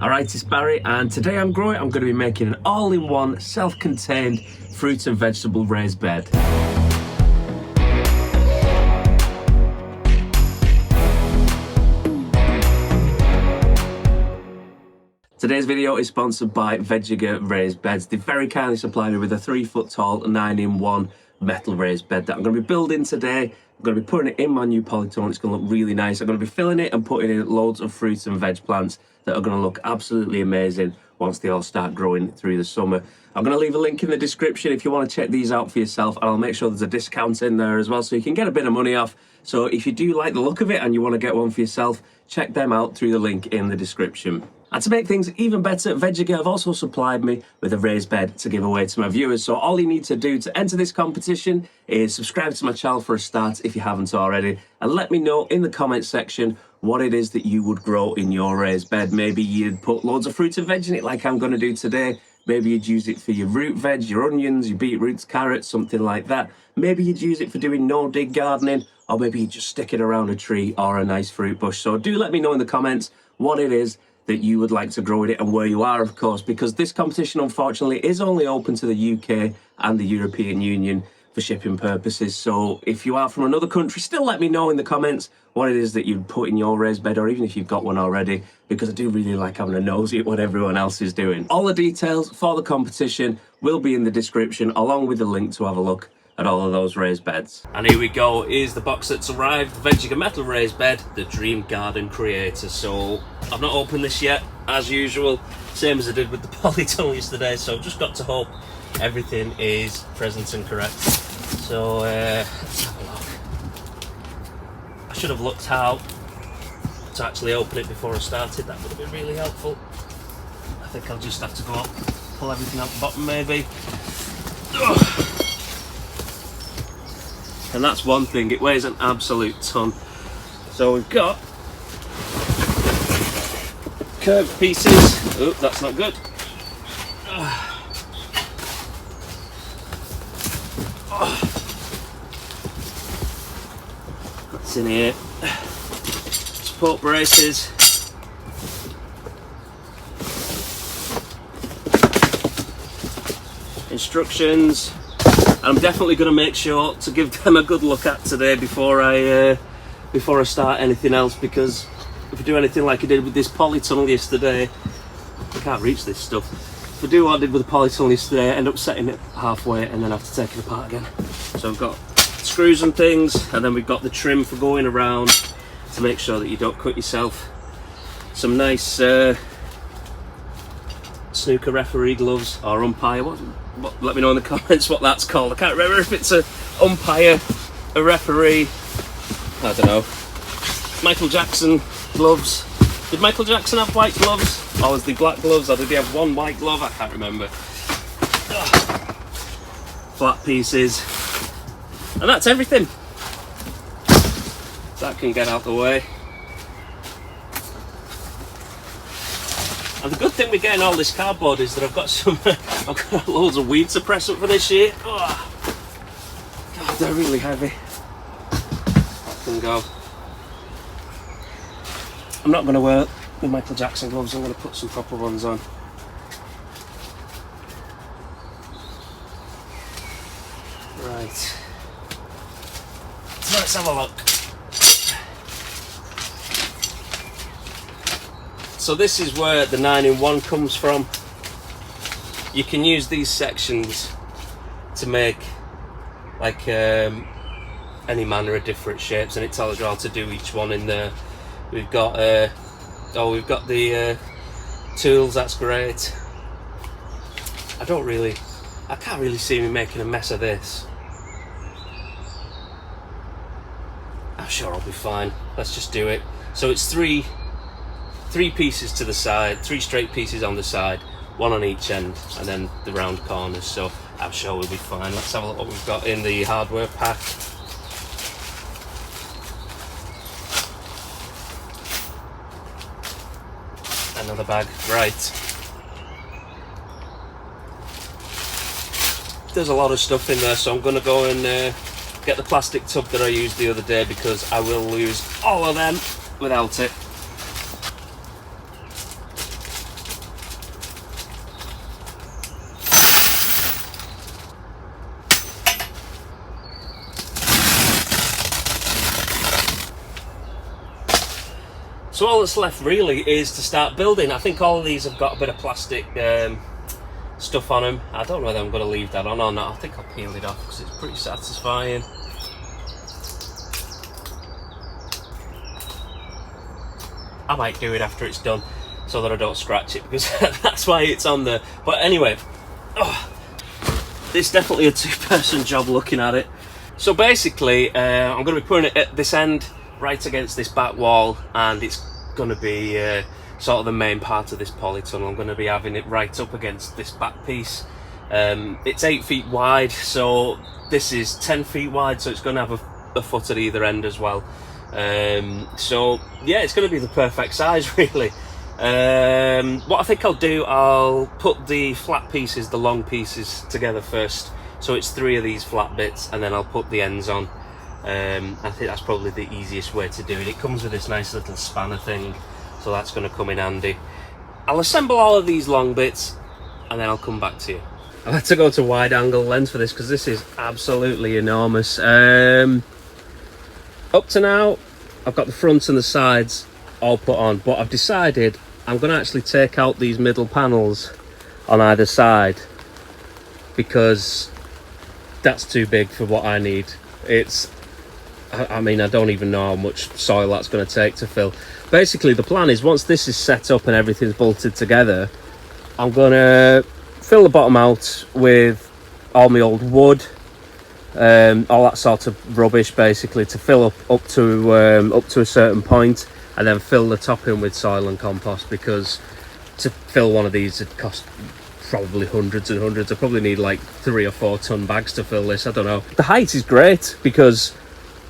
Alright, it's Barry, and today I'm going to be making an all-in-one, self-contained fruit and vegetable raised bed. Today's video is sponsored by Veggiga Raised Beds. They very kindly supplied me with a 3-foot tall 9-in-1 metal raised bed that I'm going to be building today. I'm going to be putting it in my new polytunnel. It's going to look really nice. I'm going to be filling it and putting in loads of fruits and veg plants that are going to look absolutely amazing once they all start growing through the summer. I'm going to leave a link in the description if you want to check these out for yourself, and I'll make sure there's a discount in there as well so you can get a bit of money off. So if you do like the look of it and you want to get one for yourself, check them out through the link in the description. And to make things even better, Veggiga have also supplied me with a raised bed to give away to my viewers. So all you need to do to enter this competition is subscribe to my channel for a start if you haven't already, and let me know in the comments section what it is that you would grow in your raised bed. Maybe you'd put loads of fruit and veg in it like I'm going to do today. Maybe you'd use it for your root veg, your onions, your beetroots, carrots, something like that. Maybe you'd use it for doing no-dig gardening, or maybe you'd just stick it around a tree or a nice fruit bush. So do let me know in the comments what it is that you would like to grow with it and where you are, of course, because this competition unfortunately is only open to the UK and the European Union for shipping purposes. So if you are from another country, still let me know in the comments what it is that you'd put in your raised bed, or even if you've got one already, because I do really like having a nosy at what everyone else is doing. All the details for the competition will be in the description, along with a link to have a look at all of those raised beds. And here we go, is the box that's arrived, Veggiga Metal Raised Bed, the Dream Garden Creator. So I've not opened this yet, as usual, same as I did with the polytunnel yesterday, so just got to hope everything is present and correct. So let's have a look. I should have looked how to actually open it before I started, that would have been really helpful. I think I'll just have to go up, pull everything out the bottom maybe. Ugh. And that's one thing, it weighs an absolute ton. So we've got curved pieces. Oh, that's not good. That's in here. Support braces. Instructions. I'm definitely going to make sure to give them a good look at today before I start anything else, because if I do anything like I did with this polytunnel yesterday, I can't reach this stuff. If I do what I did with the polytunnel yesterday, I end up setting it halfway and then have to take it apart again. So I've got screws and things, and then we've got the trim for going around to make sure that you don't cut yourself. Some nice snooker referee gloves, or umpire. Let me know in the comments what that's called. I can't remember if it's a umpire, a referee, I don't know. Michael Jackson gloves. Did Michael Jackson have white gloves? Or was they black gloves? Or did he have one white glove? I can't remember. Ugh. Flat pieces. And that's everything. That can get out the way. And the good thing with getting all this cardboard is that I've got loads of weed suppressant for this year. Oh, God, they're really heavy. Can go. I'm not going to wear the Michael Jackson gloves. I'm going to put some proper ones on. Right. So let's have a look. So this is where the 9-in-1 comes from. You can use these sections to make like any manner of different shapes, and it tells you how to do each one in there. We've got the tools. That's great. I can't really see me making a mess of this. I'm sure I'll be fine. Let's just do it. So it's three pieces to the side, 3 straight pieces on the side, 1 on each end, and then the round corners, so I'm sure we'll be fine. Let's have a look what we've got in the hardware pack. Another bag, right. There's a lot of stuff in there, so I'm going to go and get the plastic tub that I used the other day, because I will lose all of them without it. So all that's left really is to start building. I think all of these have got a bit of plastic stuff on them. I don't know whether I'm going to leave that on or not. I think I'll peel it off because it's pretty satisfying. I might do it after it's done so that I don't scratch it, because that's why it's on there. But anyway, it's definitely a two-person job looking at it. So basically, I'm going to be putting it at this end, right against this back wall, and it's going to be sort of the main part of this polytunnel. I'm going to be having it right up against this back piece. It's 8 feet wide, so this is 10 feet wide, so it's going to have a foot at either end as well. So yeah, it's going to be the perfect size really. What I think I'll do, I'll put the flat pieces, the long pieces, together first. So it's 3 of these flat bits, and then I'll put the ends on. I think that's probably the easiest way to do it. It comes with this nice little spanner thing, so that's going to come in handy. I'll assemble all of these long bits, and then I'll come back to you. I had to go to wide angle lens for this because this is absolutely enormous. Up to now, I've got the front and the sides all put on, but I've decided I'm going to actually take out these middle panels on either side because that's too big for what I need. I mean, I don't even know how much soil that's going to take to fill. Basically, the plan is once this is set up and everything's bolted together, I'm going to fill the bottom out with all my old wood, all that sort of rubbish, basically, to fill up to a certain point, and then fill the top in with soil and compost, because to fill one of these would cost probably hundreds and hundreds. I probably need like 3 or 4 ton bags to fill this. I don't know. The height is great because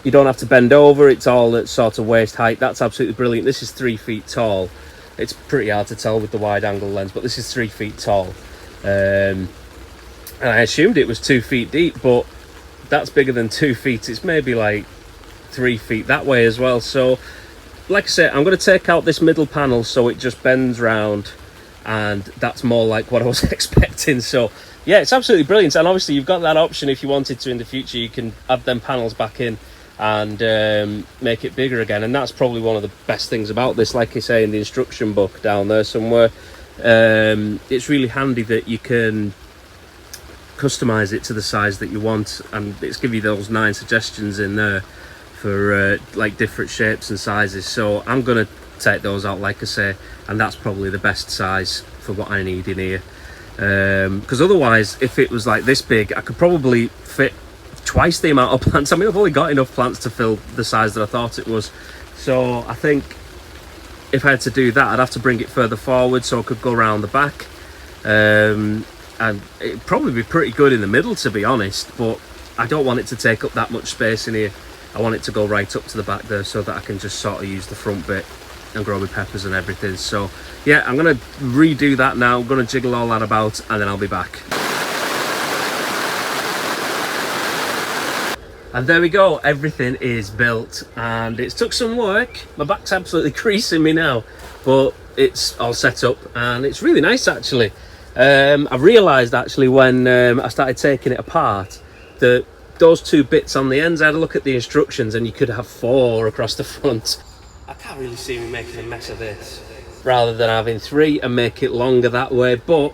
you don't have to bend over. It's all at sort of waist height. That's absolutely brilliant. This is 3 feet tall. It's pretty hard to tell with the wide angle lens, but this is 3 feet tall. And I assumed it was 2 feet deep, but that's bigger than 2 feet. It's maybe like 3 feet that way as well. So like I say, I'm going to take out this middle panel so it just bends round, and that's more like what I was expecting. So yeah, it's absolutely brilliant. And obviously you've got that option if you wanted to in the future. You can add them panels back in and make it bigger again, and that's probably one of the best things about this. Like I say in the instruction book down there somewhere, it's really handy that you can customize it to the size that you want, and it's give you those 9 suggestions in there for like different shapes and sizes. So I'm gonna take those out, like I say, and that's probably the best size for what I need in here, because otherwise if it was like this big, I could probably fit twice the amount of plants. I mean, I've only got enough plants to fill the size that I thought it was. So I think if I had to do that, I'd have to bring it further forward so I could go around the back, and it'd probably be pretty good in the middle, to be honest, but I don't want it to take up that much space in here. I want it to go right up to the back there so that I can just sort of use the front bit and grow my peppers and everything. So yeah, I'm going to redo that now. I'm going to jiggle all that about, and then I'll be back. And there we go, everything is built, and it's took some work. My back's absolutely creasing me now, but it's all set up and it's really nice actually. I realised actually when I started taking it apart that those 2 bits on the ends, I had a look at the instructions and you could have 4 across the front. I can't really see me making a mess of this, rather than having 3 and make it longer that way, but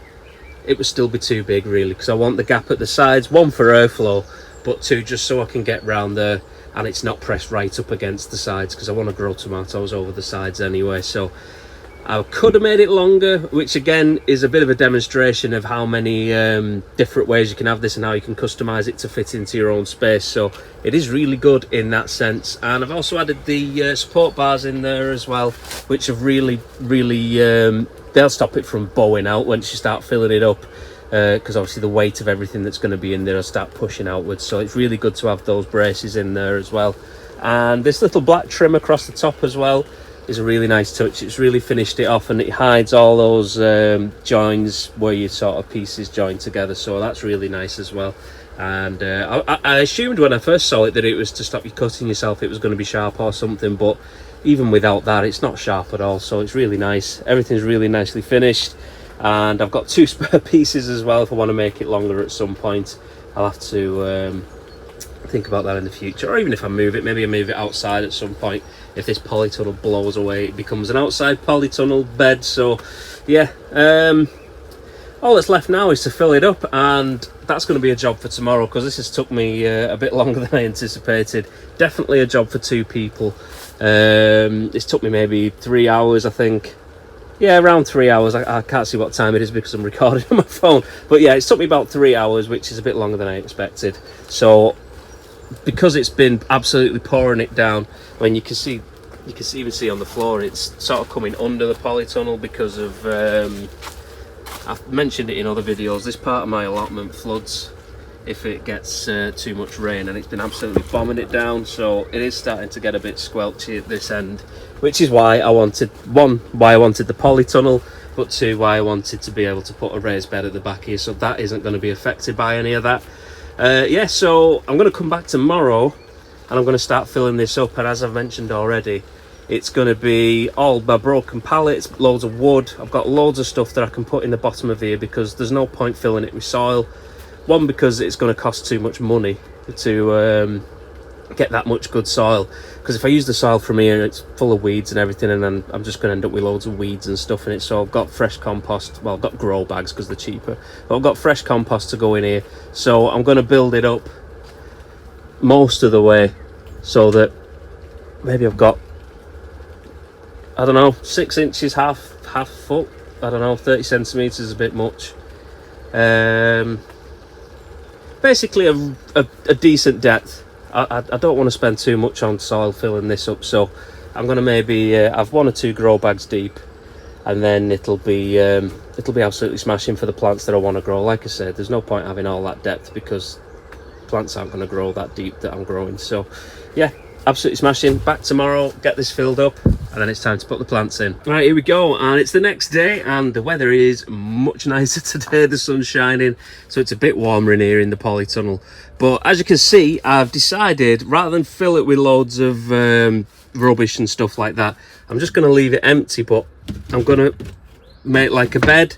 it would still be too big really, because I want the gap at the sides, 1 for airflow, but 2 just so I can get round there and it's not pressed right up against the sides, because I want to grow tomatoes over the sides anyway. So I could have made it longer, which again is a bit of a demonstration of how many different ways you can have this and how you can customize it to fit into your own space. So it is really good in that sense. And I've also added the support bars in there as well, which have really they'll stop it from bowing out once you start filling it up, because obviously the weight of everything that's going to be in there will start pushing outwards. So it's really good to have those braces in there as well. And this little black trim across the top as well is a really nice touch. It's really finished it off, and it hides all those joins where your sort of pieces join together, so that's really nice as well. And I assumed when I first saw it that it was to stop you cutting yourself, it was going to be sharp or something, but even without that it's not sharp at all. So it's really nice, everything's really nicely finished. And I've got 2 spare pieces as well if I want to make it longer at some point. I'll have to I think about that in the future, or even if I move it, maybe I move it outside at some point. If this polytunnel blows away, it becomes an outside polytunnel bed. So yeah, all that's left now is to fill it up, and that's going to be a job for tomorrow, because this has took me a bit longer than I anticipated. Definitely a job for 2 people. It's took me maybe 3 hours, I think. Yeah, around 3 hours. I can't see what time it is because I'm recording on my phone, but yeah, it's took me about 3 hours, which is a bit longer than I expected. So because it's been absolutely pouring it down, when you can even see on the floor, it's sort of coming under the polytunnel because of I've mentioned it in other videos, this part of my allotment floods if it gets too much rain, and it's been absolutely bombing it down. So it is starting to get a bit squelchy at this end, which is why I wanted, why I wanted the polytunnel, but 2, why I wanted to be able to put a raised bed at the back here, so that isn't going to be affected by any of that. Yeah, so I'm going to come back tomorrow and I'm going to start filling this up, and as I've mentioned already, it's going to be all my broken pallets, loads of wood. I've got loads of stuff that I can put in the bottom of here, because there's no point filling it with soil. One, because it's going to cost too much money to get that much good soil, because if I use the soil from here, it's full of weeds and everything, and then I'm just going to end up with loads of weeds and stuff in it. So I've got fresh compost, well, I've got grow bags because they're cheaper, but I've got fresh compost to go in here. So I'm going to build it up most of the way, so that maybe I've got, I don't know, 6 inches, half foot, I don't know, 30 centimeters is a bit much. Basically a decent depth. I don't want to spend too much on soil filling this up, so I'm going to maybe have 1 or 2 grow bags deep, and then it'll be absolutely smashing for the plants that I want to grow. Like I said, there's no point having all that depth, because plants aren't going to grow that deep that I'm growing. So yeah, absolutely smashing. Back tomorrow, get this filled up, and then it's time to put the plants in. Right, here we go, and it's the next day, and the weather is much nicer today. The sun's shining, so it's a bit warmer in here in the polytunnel. But as you can see, I've decided, rather than fill it with loads of rubbish and stuff like that, I'm just going to leave it empty, but I'm going to make like a bed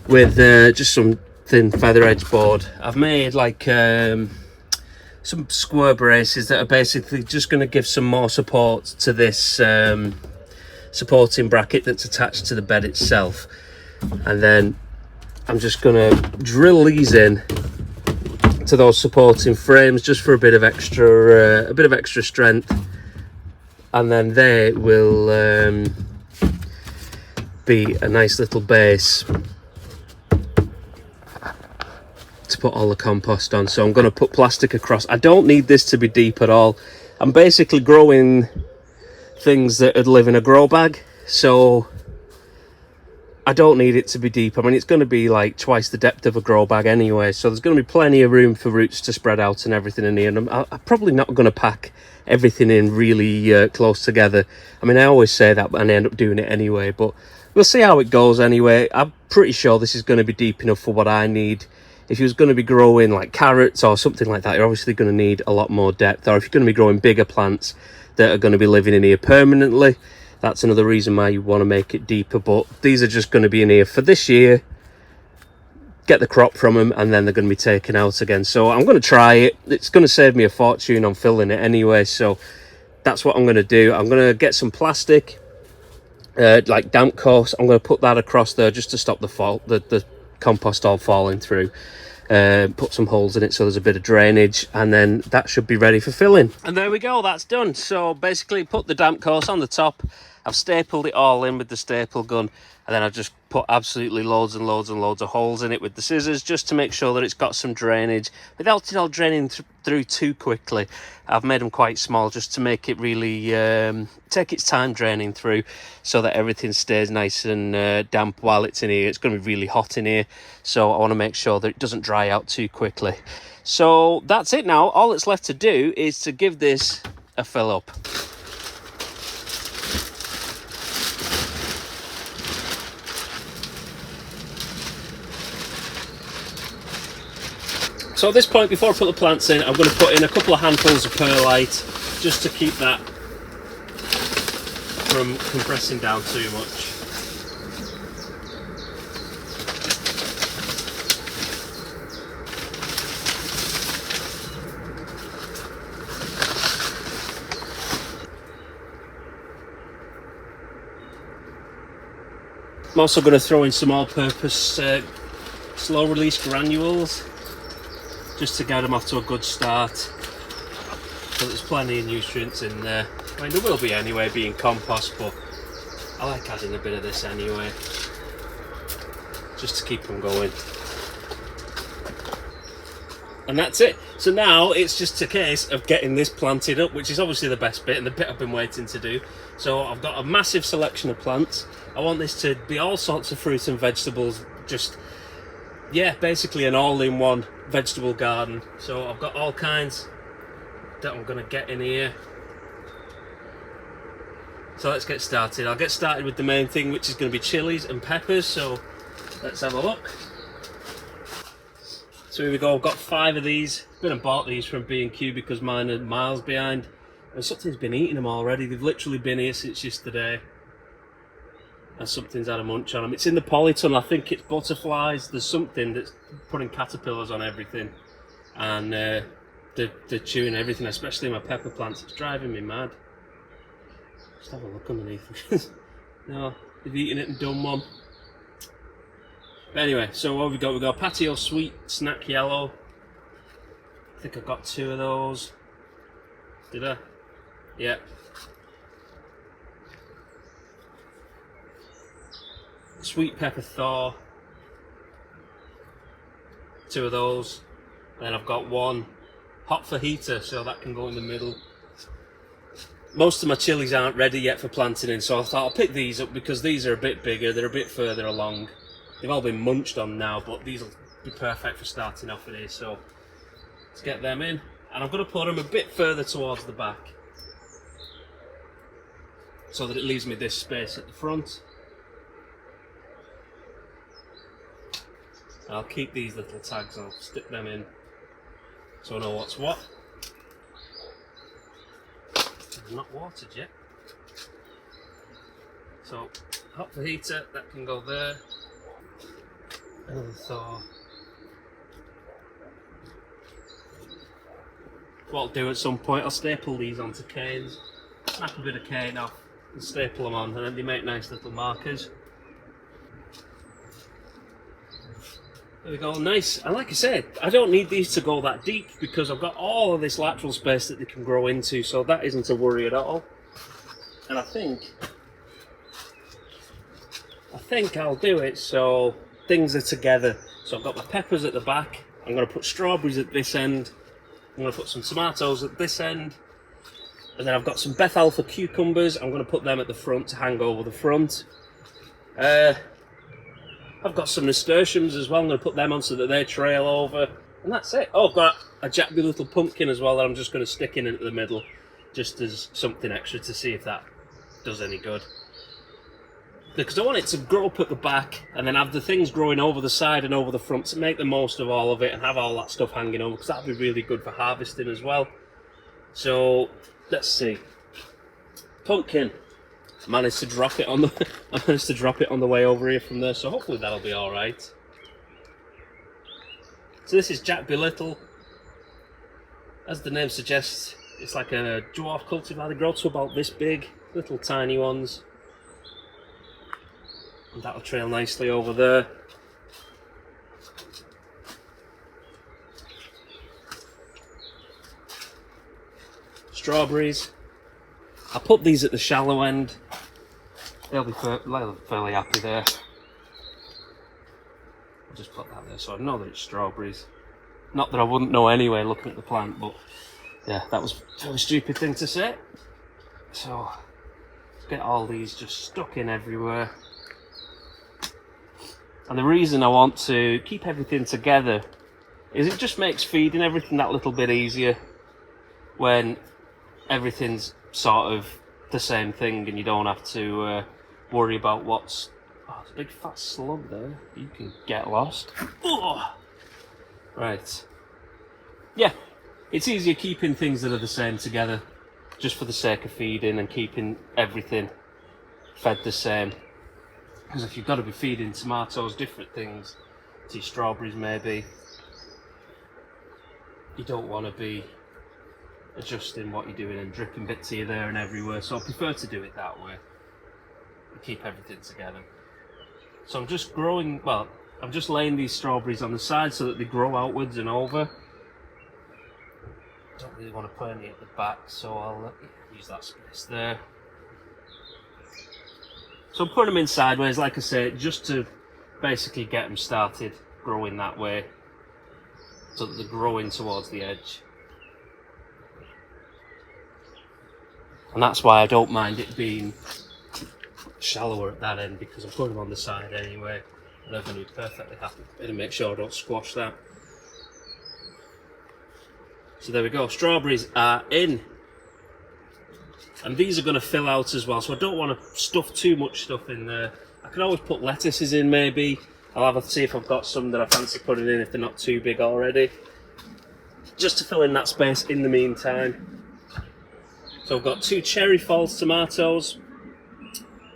with just some thin feather edge board. I've made like some square braces that are basically just going to give some more support to this supporting bracket that's attached to the bed itself, and then I'm just going to drill these in to those supporting frames just for a bit of extra strength, and then they will be a nice little base to put all the compost on. So I'm going to put plastic across. I don't need this to be deep at all. I'm basically growing things that would live in a grow bag, so I don't need it to be deep. I mean, it's going to be like twice the depth of a grow bag anyway, so there's going to be plenty of room for roots to spread out and everything in here. And I'm probably not going to pack everything in really close together. I mean, I always say that, and I end up doing it anyway, but we'll see how it goes anyway. I'm pretty sure this is going to be deep enough for what I need. If you're going to be growing like carrots or something like that, you're obviously going to need a lot more depth. Or if you're going to be growing bigger plants that are going to be living in here permanently, that's another reason why you want to make it deeper. But these are just going to be in here for this year, get the crop from them, and then they're going to be taken out again. So I'm going to try it. It's going to save me a fortune on filling it anyway, so that's what I'm going to do. I'm going to get some plastic, like damp course. I'm going to put that across there just to stop the compost all falling through. Put some holes in it so there's a bit of drainage, and then that should be ready for filling. And there we go, that's done. So basically put the damp course on the top. I've stapled it all in with the staple gun, and then I've just put absolutely loads and loads and loads of holes in it with the scissors, just to make sure that it's got some drainage without it all draining through too quickly. I've made them quite small just to make it really take its time draining through, so that everything stays nice and damp while it's in here. It's going to be really hot in here, so I want to make sure that it doesn't dry out too quickly. So that's it now. All that's left to do is to give this a fill up. So at this point, before I put the plants in, I'm going to put in a couple of handfuls of perlite, just to keep that from compressing down too much. I'm also going to throw in some all-purpose slow release granules just to get them off to a good start. So there's plenty of nutrients in there. I mean, there will be anyway, being compost, but I like adding a bit of this anyway, just to keep them going. And that's it. So now it's just a case of getting this planted up, which is obviously the best bit and the bit I've been waiting to do. So I've got a massive selection of plants. I want this to be all sorts of fruits and vegetables, just, yeah, basically an all-in-one vegetable garden. So I've got all kinds that I'm going to get in here. So let's get started. I'll get started with the main thing, which is going to be chilies and peppers. So let's have a look. So here we go, I've got 5 of these. I've been and bought these from B&Q because mine are miles behind. And something's been eating them already. They've literally been here since yesterday. And something's had a munch on them. It's in the polytunnel, I think it's butterflies. There's something that's putting caterpillars on everything. And they're chewing everything, especially my pepper plants. It's driving me mad. Just have a look underneath. No, they've eaten it and done one. But anyway, so what have we got? We've got patio sweet snack yellow. I think I've got 2 of those. Did I? Yeah. Sweet pepper thaw. 2 of those. And then I've got 1 hot fajita, so that can go in the middle. Most of my chilies aren't ready yet for planting in, so I thought I'll pick these up because these are a bit bigger, they're a bit further along. They've all been munched on now, but these will be perfect for starting off with here, so let's get them in. And I'm going to put them a bit further towards the back so that it leaves me this space at the front. And I'll keep these little tags, I'll stick them in so I know what's what. They're not watered yet. So, hot fajita, that can go there. Another thaw. What I'll do at some point, I'll staple these onto canes, snap a bit of cane off and staple them on, and then they make nice little markers. There we go, nice. And like I said, I don't need these to go that deep because I've got all of this lateral space that they can grow into, so that isn't a worry at all. And I think I'll do it so things are together. So I've got my peppers at the back, I'm going to put strawberries at this end, I'm going to put some tomatoes at this end, and then I've got some Beth Alpha cucumbers, I'm going to put them at the front to hang over the front. I've got some nasturtiums as well, I'm going to put them on so that they trail over, and that's it. Oh, I've got a Jack B little pumpkin as well that I'm just going to stick in at the middle, just as something extra to see if that does any good. Because I want it to grow up at the back and then have the things growing over the side and over the front to make the most of all of it and have all that stuff hanging over, because that'll be really good for harvesting as well. So let's see. Pumpkin. I managed to drop it on the way over here from there, so hopefully that'll be all right. So this is Jack B Little. As the name suggests, it's like a dwarf cultivar. They grow to about this big, little tiny ones. And that'll trail nicely over there. Strawberries. I put these at the shallow end. They'll be fairly happy there. I'll just put that there so I know that it's strawberries. Not that I wouldn't know anyway looking at the plant, but yeah, that was a really stupid thing to say. So, get all these just stuck in everywhere. And the reason I want to keep everything together is it just makes feeding everything that little bit easier when everything's sort of the same thing and you don't have to worry about what's... Oh, there's a big fat slug there. You can get lost. Oh. Right. Yeah, it's easier keeping things that are the same together just for the sake of feeding and keeping everything fed the same. Because if you've got to be feeding tomatoes different things, to your strawberries maybe, you don't want to be adjusting what you're doing and dripping bits here, there and everywhere, so I prefer to do it that way and keep everything together. So I'm just growing, well, I'm just laying these strawberries on the side so that they grow outwards and over. Don't really want to put any at the back, so I'll use that space there. So I'm putting them in sideways, like I say, just to basically get them started growing that way, so that they're growing towards the edge. And that's why I don't mind it being shallower at that end, because I'm putting them on the side anyway. And I'm going to be perfectly happy to make sure I don't squash that. So there we go, strawberries are in. And these are going to fill out as well, so I don't want to stuff too much stuff in there. I can always put lettuces in maybe. I'll have to see if I've got some that I fancy putting in if they're not too big already. Just to fill in that space in the meantime. So I've got 2 cherry false tomatoes.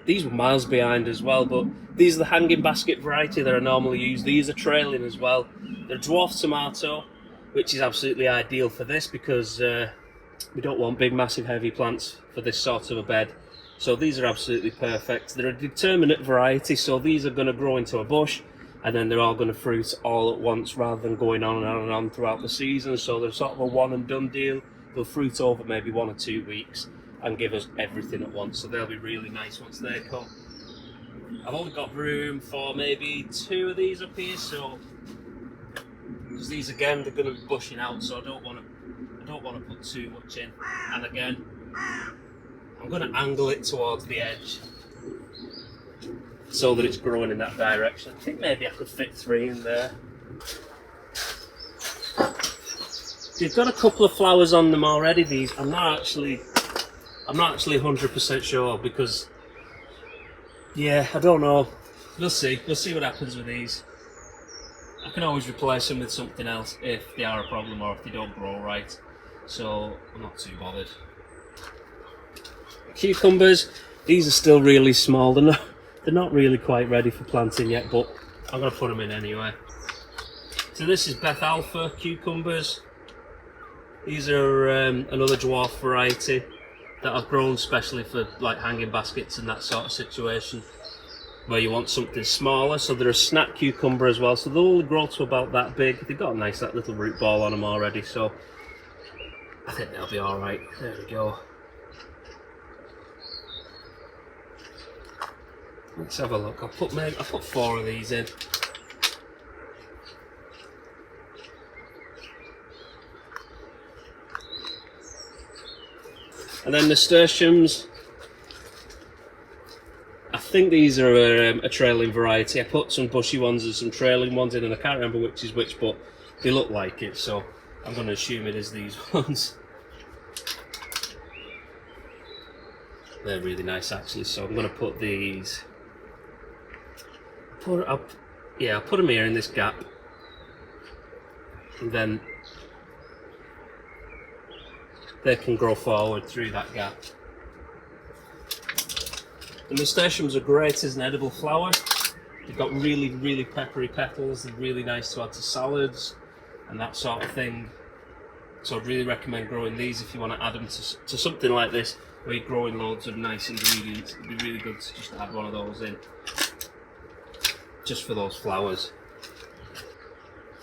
These were miles behind as well, but these are the hanging basket variety that I normally use. These are trailing as well. They're a dwarf tomato, which is absolutely ideal for this because we don't want big, massive, heavy plants for this sort of a bed. So these are absolutely perfect. They're a determinate variety, so these are going to grow into a bush, and then they're all going to fruit all at once rather than going on and on and on throughout the season. So they're sort of a one and done deal. They'll fruit over maybe 1 or 2 weeks and give us everything at once. So they'll be really nice once they come. I've only got room for maybe 2 of these up here, so because these again they're going to be bushing out, so I don't want to put too much in. And again, I'm going to angle it towards the edge so that it's growing in that direction. I think maybe I could fit 3 in there. They've got a couple of flowers on them already. These I'm not actually 100% sure because, yeah, I don't know. We'll see what happens with these. I can always replace them with something else if they are a problem or if they don't grow right. So I'm not too bothered. Cucumbers, these are still really small. They're not really quite ready for planting yet, but I'm going to put them in anyway. So this is Beth Alpha cucumbers. These are another dwarf variety that I've grown specially for like hanging baskets and that sort of situation where you want something smaller. So they're a snap cucumber as well, so they'll only grow to about that big. They've got a nice that little root ball on them already, so I think they'll be alright. There we go. Let's have a look. I'll put 4 of these in. And then nasturtiums. I think these are a trailing variety. I put some bushy ones and some trailing ones in, and I can't remember which is which, but they look like it, so I'm going to assume it is these ones. They're really nice actually, so I'm going to put these. I'll put them here in this gap, and then they can grow forward through that gap. The nasturtiums are great as an edible flower. They've got really, really peppery petals. They're really nice to add to salads and that sort of thing. So I'd really recommend growing these if you want to add them to something like this where you're growing loads of nice ingredients. It'd be really good to just add one of those in, just for those flowers.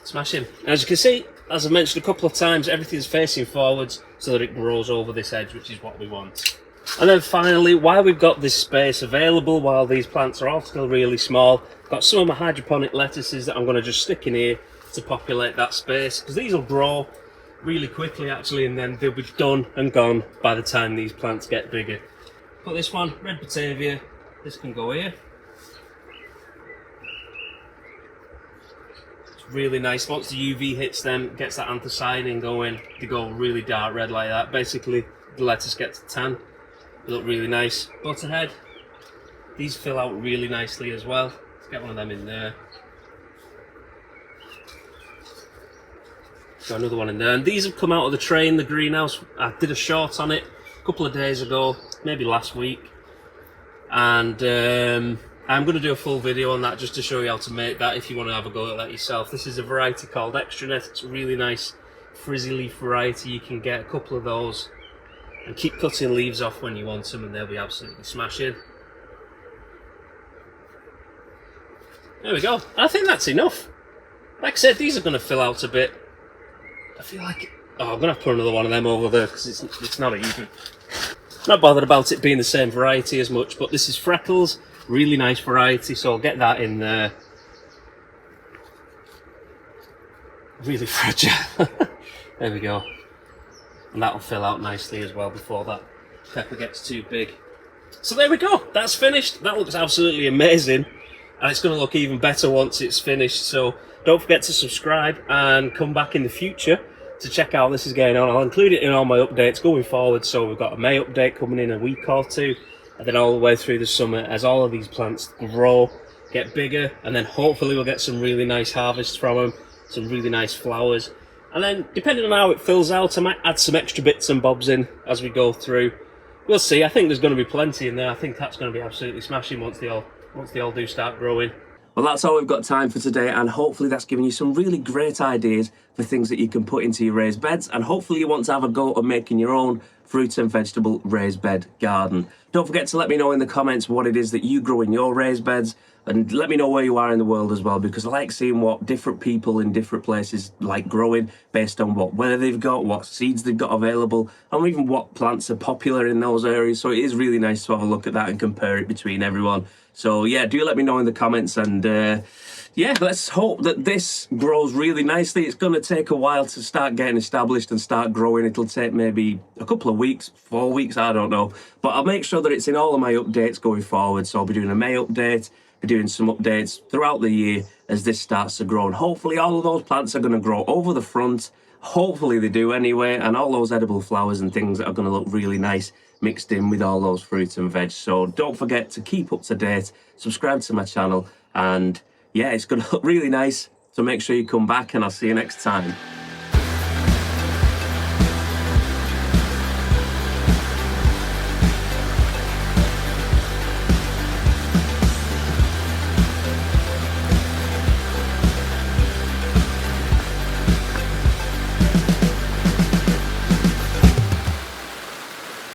Smashing. As you can see, as I mentioned a couple of times, everything's facing forwards so that it grows over this edge, which is what we want. And then finally, while we've got this space available, while these plants are all still really small, I've got some of my hydroponic lettuces that I'm going to just stick in here to populate that space, because these will grow really quickly actually, and then they'll be done and gone by the time these plants get bigger. Put this one, red Batavia, this can go here. It's really nice. Once the UV hits them, gets that anthocyanin going, they go really dark red like that. Basically, the lettuce gets tan. They look really nice. Butterhead, these fill out really nicely as well. Let's get one of them in there. Got another one in there. And these have come out of the tray in the greenhouse. I did a short on it a couple of days ago, maybe last week. And I'm going to do a full video on that just to show you how to make that if you want to have a go at that yourself. This is a variety called Extranet. It's a really nice frizzy leaf variety. You can get a couple of those and keep cutting leaves off when you want them, and they'll be absolutely smashing. There we go. I think that's enough. Like I said, these are going to fill out a bit. I feel like... Oh, I'm going to have to put another one of them over there because it's not even... Not bothered about it being the same variety as much, but this is Freckles. Really nice variety, so I'll get that in there. Really fragile. There we go. And that'll fill out nicely as well before that pepper gets too big. So there we go. That's finished. That looks absolutely amazing. And it's going to look even better once it's finished. So don't forget to subscribe and come back in the future to check out how this is going on. I'll include it in all my updates going forward. So we've got a May update coming in a week or two, and then all the way through the summer as all of these plants grow, get bigger, and then hopefully we'll get some really nice harvests from them, some really nice flowers. And then depending on how it fills out, I might add some extra bits and bobs in as we go through. We'll see. I think there's going to be plenty in there. I think that's going to be absolutely smashing once they all do start growing. Well, that's all we've got time for today, and hopefully that's given you some really great ideas for things that you can put into your raised beds, and hopefully you want to have a go at making your own fruit and vegetable raised bed garden. Don't forget to let me know in the comments what it is that you grow in your raised beds, and let me know where you are in the world as well, because I like seeing what different people in different places like growing based on what weather they've got, what seeds they've got available, and even what plants are popular in those areas. So it is really nice to have a look at that and compare it between everyone. So yeah, do let me know in the comments, and yeah, let's hope that this grows really nicely. It's going to take a while to start getting established and start growing. It'll take maybe a couple of weeks, 4 weeks, I don't know. But I'll make sure that it's in all of my updates going forward. So I'll be doing a May update, be doing some updates throughout the year as this starts to grow. And hopefully all of those plants are going to grow over the front. Hopefully they do anyway. And all those edible flowers and things that are going to look really nice mixed in with all those fruits and veg. So don't forget to keep up to date, subscribe to my channel, and yeah, it's going to look really nice. So make sure you come back, and I'll see you next time.